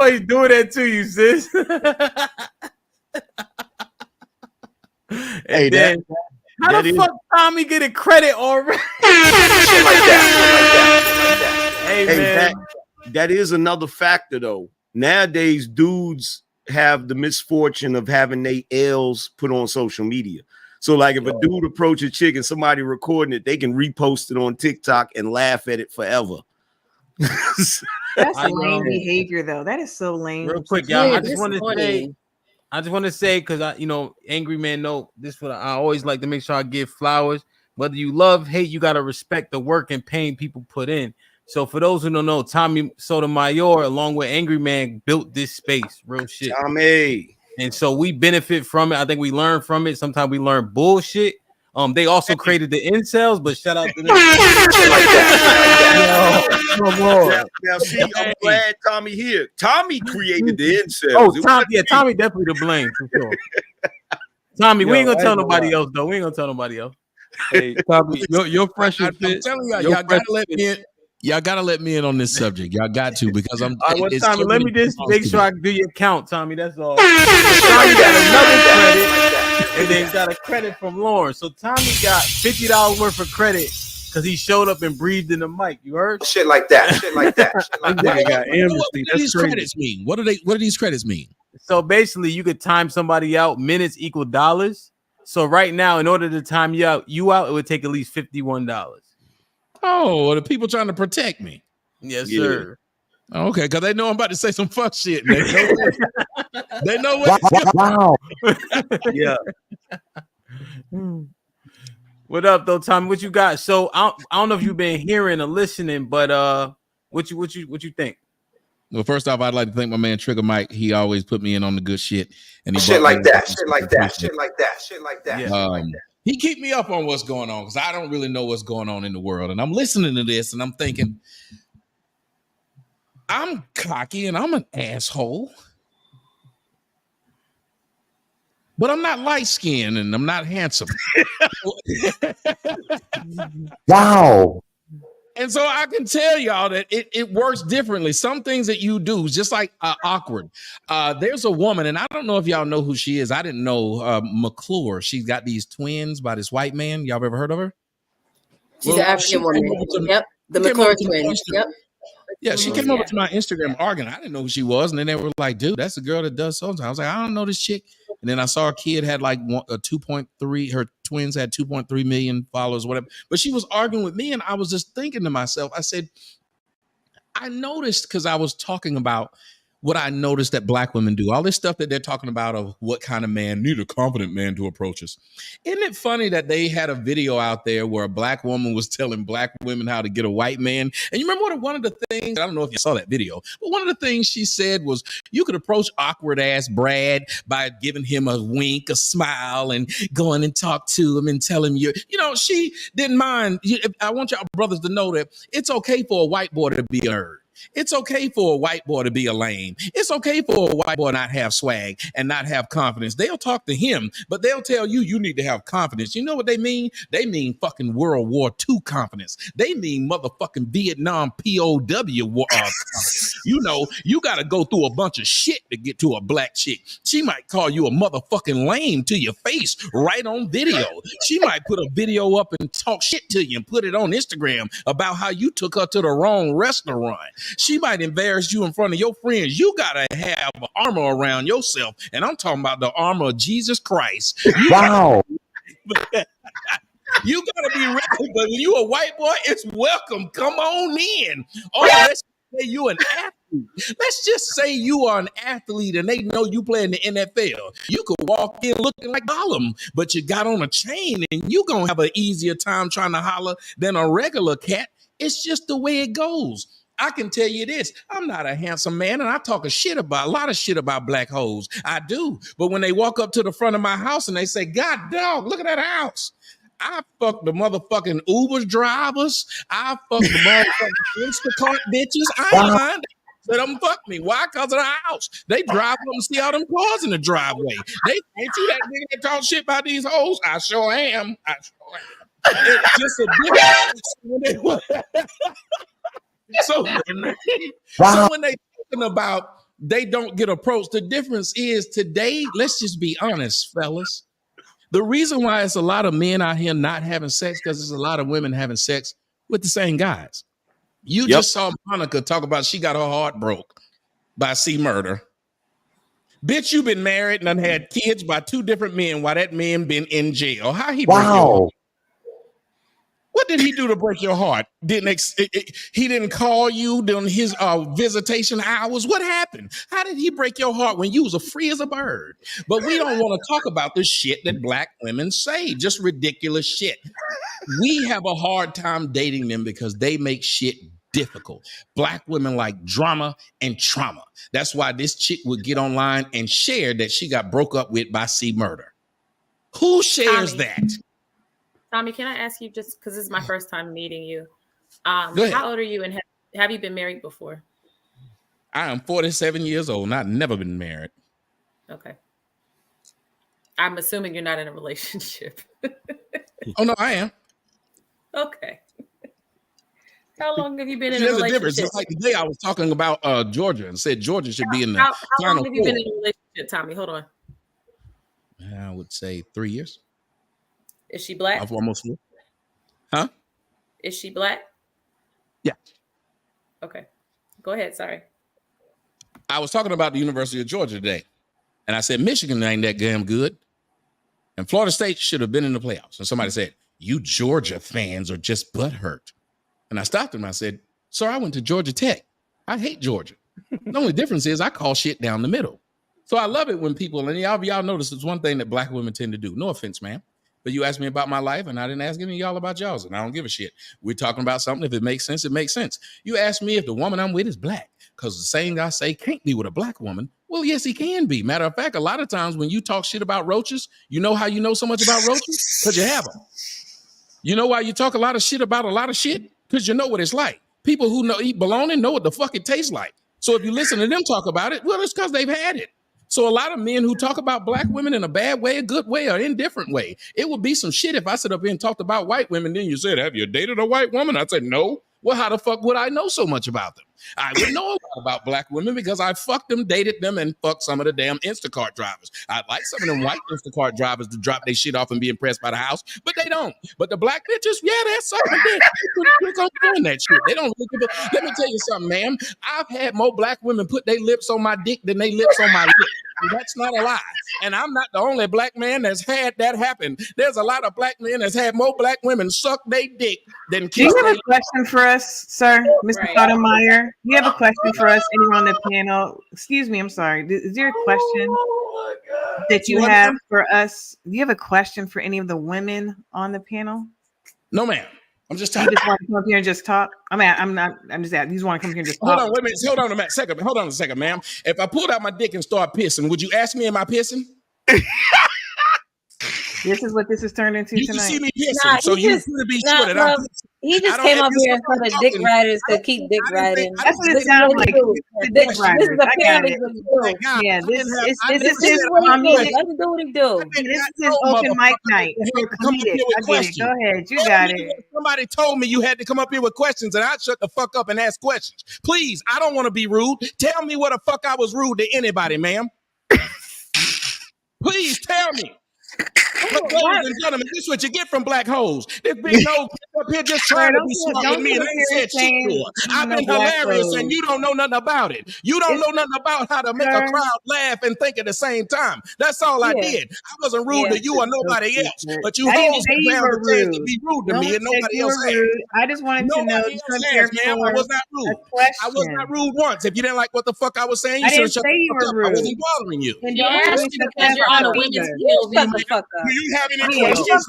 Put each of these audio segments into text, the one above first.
always doing that to you, sis. And Hey, then, how the fuck Tommy get a credit already? Shit like that. Hey, Hey, man. that is another factor though. Nowadays, dudes have the misfortune of having their L's put on social media. So, like, if a dude approach a chick and somebody recording it, they can repost it on TikTok and laugh at it forever. That's lame behavior, though. That is so lame. Real quick, y'all. I just want to say, because angry man know this. What I always like to make sure I give flowers. Whether you love, hate, you gotta respect the work and pain people put in. So for those who don't know, Tommy Sotomayor, along with Angry Man, built this space. Real shit. Tommy. And so we benefit from it. I think we learn from it. Sometimes we learn bullshit. They also created the incels, but shout out to them. Now, see, I'm glad Tommy here. Tommy created the incels. Oh, Tommy definitely to blame for sure. Tommy, we ain't gonna tell nobody else though. We ain't gonna tell nobody else. Hey, Tommy, you're fresh. I'm telling y'all gotta let me in. Y'all gotta let me in on this subject. Y'all got to, because I'm. Tommy, let me just make sure I do your count, Tommy. That's all. Tommy got another credit, and then got a credit from Lauren. So Tommy got $50 worth of credit because he showed up and breathed in the mic. You heard? Shit like that. Shit like that. What do these credits mean? What do these credits mean? So basically, you could time somebody out. Minutes equal dollars. So right now, in order to time you out, it would take at least $51. Oh, the people trying to protect me. Yes, sir. Okay, because they know I'm about to say some fuck shit. They know what. Wow. Yeah. What up, though, Tommy? What you got? So I don't know if you've been hearing or listening, but what you think? Well, first off, I'd like to thank my man Trigger Mike. He always put me in on the good shit, and he shit like that. Shit like that. Shit like that. Shit like that. Yeah. He keep me up on what's going on because I don't really know what's going on in the world. And I'm listening to this and I'm thinking, I'm cocky and I'm an asshole. But I'm not light-skinned and I'm not handsome. Wow. And so I can tell y'all that it works differently. Some things that you do, just like awkward. There's a woman, and I don't know if y'all know who she is. I didn't know McClure. She's got these twins by this white man. Y'all ever heard of her? She's an African woman. Yep. The McClure twins. Yep. Yeah, she came over to my Instagram arguing. I didn't know who she was. And then they were like, dude, that's the girl that does so-and-so. I was like, I don't know this chick. And then I saw a kid had like 2.3, her twins had 2.3 million followers, whatever. But she was arguing with me. And I was just thinking to myself, I said, I noticed, because I was talking about what I noticed that black women do, all this stuff that they're talking about of what kind of man, need a confident man to approach us. Isn't it funny that they had a video out there where a black woman was telling black women how to get a white man? And you remember one of the things, I don't know if you saw that video, but one of the things she said was you could approach awkward ass Brad by giving him a wink, a smile, and going and talk to him and tell him she didn't mind. I want y'all brothers to know that it's okay for a white boy to be a nerd. It's okay for a white boy to be a lame. It's okay for a white boy not have swag and not have confidence. They'll talk to him, but they'll tell you need to have confidence. You know what they mean? They mean fucking World War II confidence. They mean motherfucking Vietnam POW confidence. You got to go through a bunch of shit to get to a black chick. She might call you a motherfucking lame to your face right on video. She might put a video up and talk shit to you and put it on Instagram about how you took her to the wrong restaurant. She might embarrass you in front of your friends. You got to have armor around yourself. And I'm talking about the armor of Jesus Christ. Wow. You got to be ready. But when you a white boy, it's welcome. Come on in. Oh, let's say you an athlete. Let's just say you are an athlete and they know you play in the NFL. You could walk in looking like Gollum, but you got on a chain and you going to have an easier time trying to holler than a regular cat. It's just the way it goes. I can tell you this, I'm not a handsome man, and I talk a lot of shit about black hoes. I do. But when they walk up to the front of my house and they say, God dog, look at that house. I fuck the motherfucking Uber drivers. I fuck the motherfucking Instacart bitches. I ain't lying. Let them fuck me. Why? Because of the house. They drive up and see all them cars in the driveway. Ain't you that nigga that talk shit about these hoes? I sure am. It's just a difference. So when they talking about they don't get approached. The difference is today, let's just be honest, fellas. The reason why it's a lot of men out here not having sex because there's a lot of women having sex with the same guys. You just saw Monica talk about she got her heart broke by C Murder. Bitch, you been married and done had kids by 2 different men while that man been in jail. How he break your heart? What did he do to break your heart? He didn't call you during his visitation hours? What happened? How did he break your heart when you was as free as a bird? But we don't want to talk about the shit that black women say, just ridiculous shit. We have a hard time dating them because they make shit difficult. Black women like drama and trauma. That's why this chick would get online and share that she got broke up with by C Murder. Who shares that? Tommy, can I ask you, just because this is my first time meeting you, how old are you and have you been married before? I am 47 years old and I've never been married. Okay. I'm assuming you're not in a relationship. Oh, no, I am. Okay. How long have you been in a There's relationship? a difference. Just like today I was talking about Georgia and said Georgia should be in the How Final long have you Four. been in a relationship, Tommy? Hold on. I would say 3 years. Is she black? I've almost. Huh? Is she black? Yeah. Okay. Go ahead. Sorry. I was talking about the University of Georgia today, and I said Michigan ain't that damn good, and Florida State should have been in the playoffs. And somebody said, "You Georgia fans are just butthurt." And I stopped them. I said, "Sir, I went to Georgia Tech. I hate Georgia. The only difference is I call shit down the middle." So I love it when people, and y'all notice it's one thing that black women tend to do. No offense, ma'am. But you asked me about my life, and I didn't ask any of y'all about y'all's, and I don't give a shit. We're talking about something. If it makes sense, it makes sense. You asked me if the woman I'm with is black, because the saying I say can't be with a black woman. Well, yes, he can be. Matter of fact, a lot of times when you talk shit about roaches, you know how you know so much about roaches? Because you have them. You know why you talk a lot of shit about a lot of shit? Because you know what it's like. People who eat bologna know what the fuck it tastes like. So if you listen to them talk about it, well, it's because they've had it. So a lot of men who talk about black women in a bad way, a good way, or indifferent way, it would be some shit if I sit up here and talked about white women. Then you said, "Have you dated a white woman?" I said, "No." Well, how the fuck would I know so much about them? I would know a lot about black women because I fucked them, dated them, and fucked some of the damn Instacart drivers. I'd like some of them white Instacart drivers to drop their shit off and be impressed by the house, but they don't. But the black bitches, yeah, they're sucking dick. They're doing that shit. They don't really give a. Let me tell you something, ma'am. I've had more black women put their lips on my dick than they lips on my lip. That's not a lie. And I'm not the only black man that's had that happen. There's a lot of black men that's had more black women suck their dick than kiss. Do you have a question for us, sir, Mr. Sotomayor? Do you have a question for us? Anyone on the panel? Excuse me, I'm sorry. Is there a question that you have for us? Do you have a question for any of the women on the panel? No, ma'am. I'm just talking. You just want to come up here and just talk? I mean, I'm not. I'm just asking. You just want to come here and just talk? Hold on, wait a minute. Hold on a second, ma'am. If I pulled out my dick and start pissing, would you ask me, am I pissing? This is what this has turned into tonight. You see me pissing, so you should be sure that I'm pissing. He just came up here for the dick riders to keep dick riding. That's what it sounds like. The dick riders. This is apparently what he do. Yeah, this is his. Let him do what he do. This is his open mic night. I get it. Go ahead. You got it. Somebody told me you had to come up here with questions, and I shut the fuck up and ask questions. Please, I don't want to be rude. Tell me what the fuck I was rude to anybody, ma'am. Please tell me. But ladies and gentlemen, this is what you get from black hoes. This big nose up here just trying to be smart with me, and I ain't said shit to her. I've been hilarious, and you don't know nothing about it. You don't know nothing about how to make a crowd laugh and think at the same time. That's all I did. I wasn't rude to you or nobody else, but you hoes found the chance to be rude to me, and nobody else has. I just wanted to know. I was not rude. I was not rude once. If you didn't like what the fuck I was saying, you should have shut the fuck up. I wasn't bothering you. And don't ask me because you're on a women's POV. Fuck up. Do you have any questions?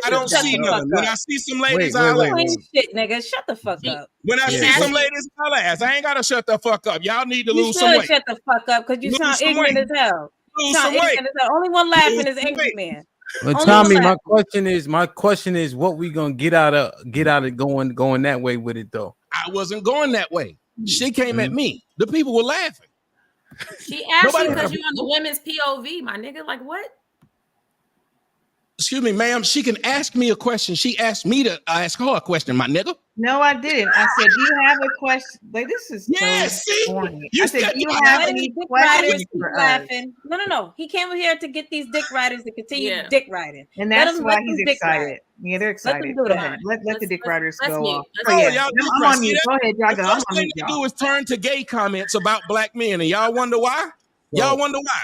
I don't see none. When I see some ladies, I'll ask. Shit, nigga, shut the fuck up. When I see some ladies, I'll ask. I ain't gotta shut the fuck up. Y'all need to lose some weight. Shut the fuck up because you sound ignorant as hell. Lose some weight. Only one laughing is Angry Man. But Tommy, my question is, what we gonna get out of going that way with it though? I wasn't going that way. She came at me. The people were laughing. She asked you because you're on the women's POV, my nigga. Like what? Excuse me, ma'am. She can ask me a question. She asked me to ask her a question, my nigga. No, I didn't. I said, do you have a question? Like, this is so corny. I said, do you have any questions for us? No. He came here to get these dick riders to continue dick riding. And that's why he's excited. Yeah, they're excited. Go ahead. Let the dick riders go off. Oh, yeah. I'm on mute. Go ahead, y'all. The first thing they do is turn to gay comments about black men. And y'all wonder why? Y'all wonder why?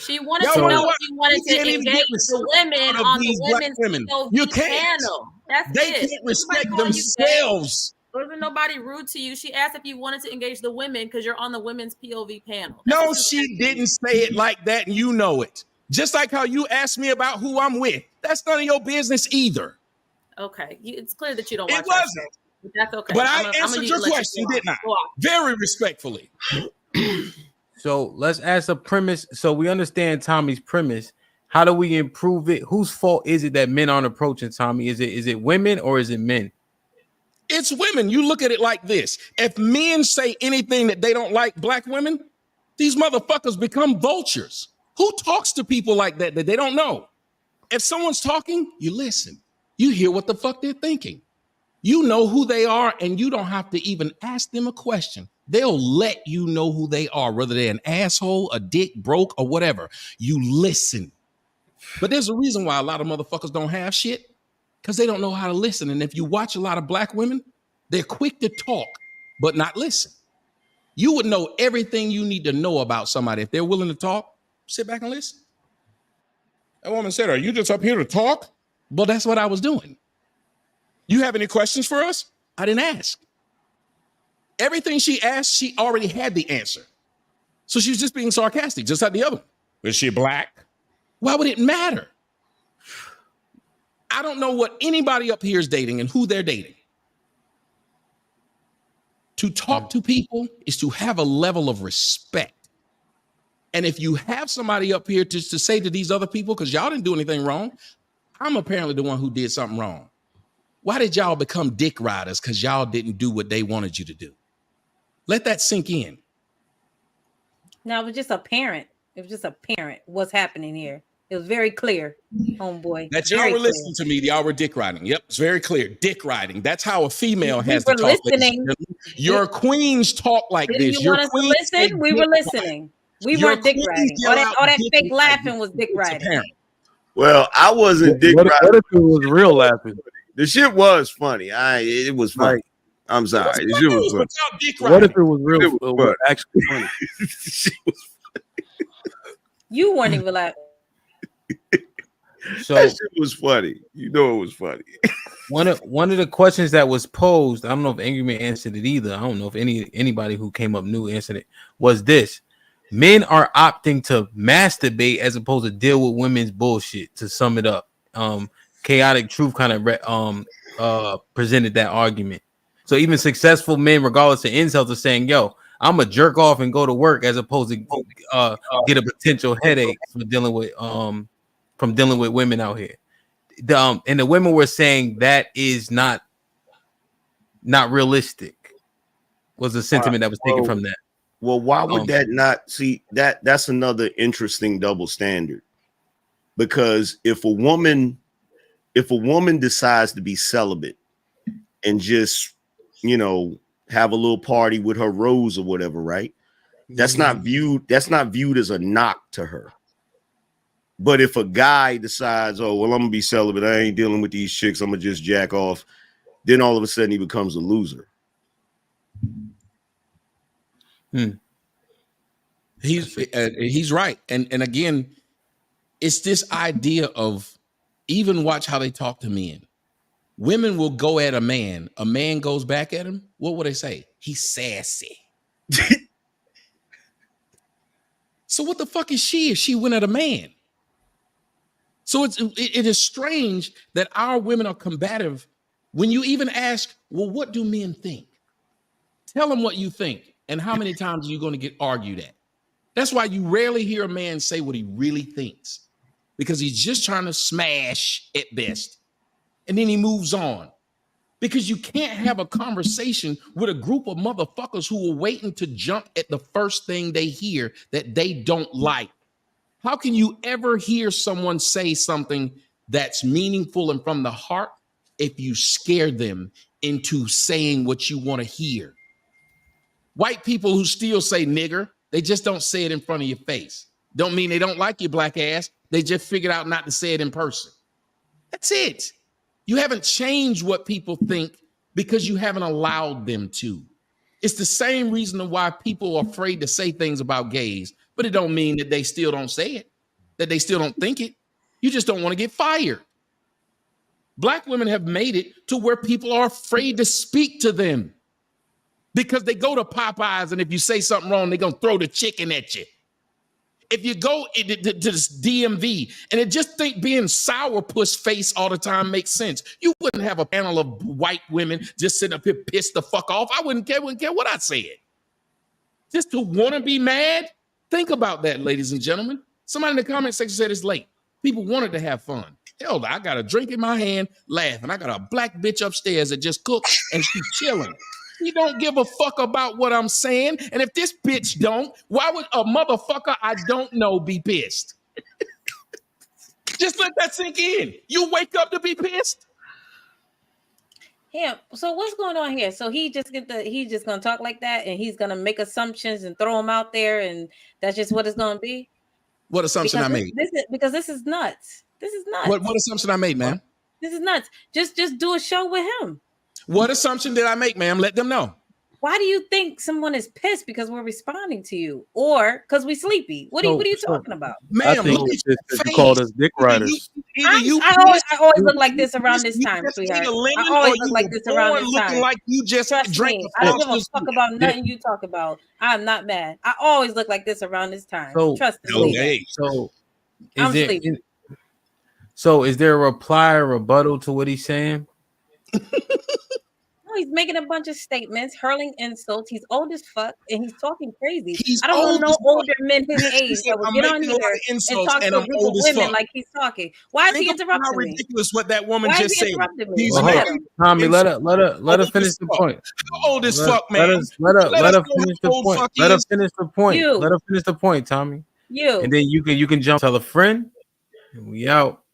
She wanted to know if you wanted to engage the women on the women's POV panel. They can't respect themselves. Wasn't nobody rude to you? She asked if you wanted to engage the women because you're on the women's POV panel. No, she didn't say it like that, and you know it. Just like how you asked me about who I'm with. That's none of your business either. Okay, it's clear that you don't watch. It wasn't. But that's okay. But I answered your question, didn't I? Very respectfully. So let's ask a premise. So we understand Tommy's premise. How do we improve it? Whose fault is it that men aren't approaching Tommy? Is it women or is it men? It's women. You look at it like this. If men say anything that they don't like black women, these motherfuckers become vultures. Who talks to people like that they don't know? If someone's talking, you listen. You hear what the fuck they're thinking. You know who they are, and you don't have to even ask them a question. They'll let you know who they are, whether they're an asshole, a dick, broke, or whatever. You listen. But there's a reason why a lot of motherfuckers don't have shit, because they don't know how to listen. And if you watch a lot of black women, they're quick to talk, but not listen. You would know everything you need to know about somebody. If they're willing to talk, sit back and listen. That woman said, are you just up here to talk? Well, that's what I was doing. You have any questions for us? I didn't ask. Everything she asked, she already had the answer. So she was just being sarcastic, just like the other one. Is she black? Why would it matter? I don't know what anybody up here is dating and who they're dating. To talk to people is to have a level of respect. And if you have somebody up here to say to these other people, because y'all didn't do anything wrong, I'm apparently the one who did something wrong. Why did y'all become dick riders? Because y'all didn't do what they wanted you to do. Let that sink in. Now, it was just apparent. It was just apparent what's happening here. It was very clear, homeboy. That y'all were listening to me. Y'all were dick riding. Yep, it's very clear. Dick riding. That's how a female has to talk. Listening. Your queens talk like this. You want us to listen? We were listening. We weren't dick riding. All that fake laughing was dick riding. Well, I wasn't dick riding. What if it was real laughing? The shit was funny. It was funny. I'm sorry. The shit was funny. What if it was real? It was actually funny. Shit was funny. You weren't even laughing. So that shit was funny. You know it was funny. One of the questions that was posed, I don't know if Angry Man answered it either. I don't know if anybody who came up new answered it. Was this: men are opting to masturbate as opposed to deal with women's bullshit. To sum it up, Chaotic Truth kind of presented that argument. So even successful men, regardless of incels, are saying, "Yo, I'm a jerk off and go to work," as opposed to get a potential headache from dealing with women out here. And the women were saying that is not realistic. Was a sentiment that was taken from that. Well, why would that not see that? That's another interesting double standard. Because if a woman decides to be celibate and just, have a little party with her rose or whatever, right? That's not viewed as a knock to her. But if a guy decides, oh, well, I'm gonna be celibate, I ain't dealing with these chicks, I'm gonna just jack off, then all of a sudden he becomes a loser. He's right. And again, it's this idea of, even watch how they talk to men. Women will go at a man goes back at him. What will they say? He's sassy. So what the fuck is she if she went at a man? So it is strange that our women are combative when you even ask, well, what do men think? Tell them what you think. And how many times are you going to get argued at? That's why you rarely hear a man say what he really thinks, because he's just trying to smash at best. And then he moves on, because you can't have a conversation with a group of motherfuckers who are waiting to jump at the first thing they hear that they don't like. How can you ever hear someone say something that's meaningful and from the heart if you scare them into saying what you want to hear? White people who still say nigger, they just don't say it in front of your face. Don't mean they don't like your black ass. They just figured out not to say it in person. That's it. You haven't changed what people think because you haven't allowed them to. It's the same reason why people are afraid to say things about gays, but it don't mean that they still don't say it, that they still don't think it. You just don't want to get fired. Black women have made it to where people are afraid to speak to them because they go to Popeyes, and if you say something wrong, they're going to throw the chicken at you. If you go to this DMV and it just think being sourpuss face all the time makes sense, you wouldn't have a panel of white women just sitting up here pissed the fuck off. I wouldn't care what I said. Just to want to be mad? Think about that, ladies and gentlemen. Somebody in the comment section said it's late. People wanted to have fun. Hell, I got a drink in my hand, laughing. I got a black bitch upstairs that just cooked and she's chilling. He don't give a fuck about what I'm saying. And if this bitch don't, why would a motherfucker I don't know be pissed? Just let that sink in. You wake up to be pissed? Yeah. So what's going on here? So he's just gonna talk like that, and he's gonna make assumptions and throw them out there, and that's just what it's gonna be. What assumption I made? This is nuts. This is nuts. What assumption I made, ma'am? This is nuts. Just do a show with him. What assumption did I make, ma'am? Let them know. Why do you think someone is pissed because we're responding to you, or because we sleepy? What are you talking about, ma'am? I think you called us dick riders. I always look like this around this time, sweetheart. I always look like this around this time. Like you just drank. I don't give a fuck about nothing you talk about. I'm not mad. I always look like this around this time. Trust me. So is there a reply or rebuttal to what he's saying? No, he's making a bunch of statements, hurling insults. He's old as fuck, and he's talking crazy. I don't know no older men his age that would get on here and talk to a group of women like he's talking. Why is he interrupting how me? Ridiculous what that woman just said. Tommy, let her finish the point. How old as fuck, man? Let her finish the point. Let her finish the point. Let her finish the point, Tommy. And then you can jump. Tell a friend, and we out.